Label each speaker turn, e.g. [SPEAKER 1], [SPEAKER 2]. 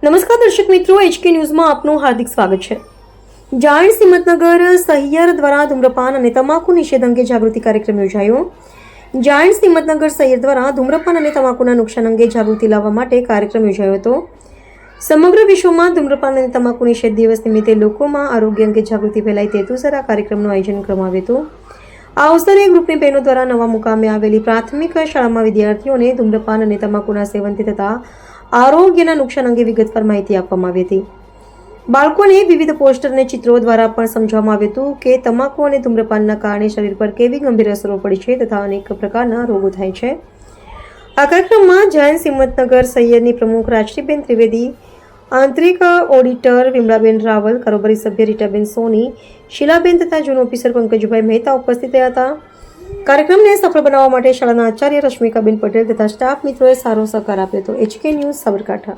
[SPEAKER 1] નમસ્કાર દર્શક મિત્રો, HK ન્યૂઝમાં આપનું હાર્દિક સ્વાગત છે. જાયન્ટ્સ હિંમતનગર સહિયર દ્વારા ધૂમ્રપાન અને તમાકુ નિષેધ અંગે જાગૃતિ કાર્યક્રમ યોજાયો. જાયન્ટ્સ હિંમતનગર સહિયર દ્વારા ધૂમ્રપાન અને તમાકુના નુકસાન અંગે જાગૃતિ લાવવા માટે કાર્યક્રમ યોજાયો હતો. સમગ્ર વિશ્વમાં ધૂમ્રપાન અને તમાકુ નિષેધ દિવસ નિમિત્તે લોકોમાં આરોગ્ય અંગે જાગૃતિ ફેલાય તે હેતુસર આ કાર્યક્રમનું આયોજન કરવામાં આવ્યું હતું. આ અવસરે ગ્રુપની બહેનો દ્વારા નવા મુકામે આવેલી પ્રાથમિક શાળામાં વિદ્યાર્થીઓને ધૂમ્રપાન અને તમાકુના સેવનથી થતા આરોગ્યના નુકસાન અંગે વિગતવાર માહિતી આપવામાં આવી હતી. બાળકોને વિવિધ પોસ્ટર અને ચિત્રો દ્વારા પણ સમજાવવામાં આવ્યું હતું કે તમાકુ અને ધૂમ્રપાનના કારણે શરીર પર કેવી ગંભીર અસરો પડે છે તથા અનેક પ્રકારના રોગો થાય છે. આ કાર્યક્રમમાં જાયન્ટ્સ હિંમતનગર સહિયરની પ્રમુખ રાજશ્રીબેન ત્રિવેદી, આંતરિક ઓડિટર વિમળાબેન રાવલ, કારોબારી સભ્ય રીટાબેન સોની, શીલાબેન તથા જૂન ઓફિસર પંકજભાઈ મહેતા ઉપસ્થિત રહ્યા હતા. કાર્યક્રમને સફળ બનાવવા માટે શાળાના આચાર્ય રશ્મિકાબેન પટેલ તથા સ્ટાફ મિત્રોએ સારો સહકાર આપ્યો હતો. HK news Sabarkantha.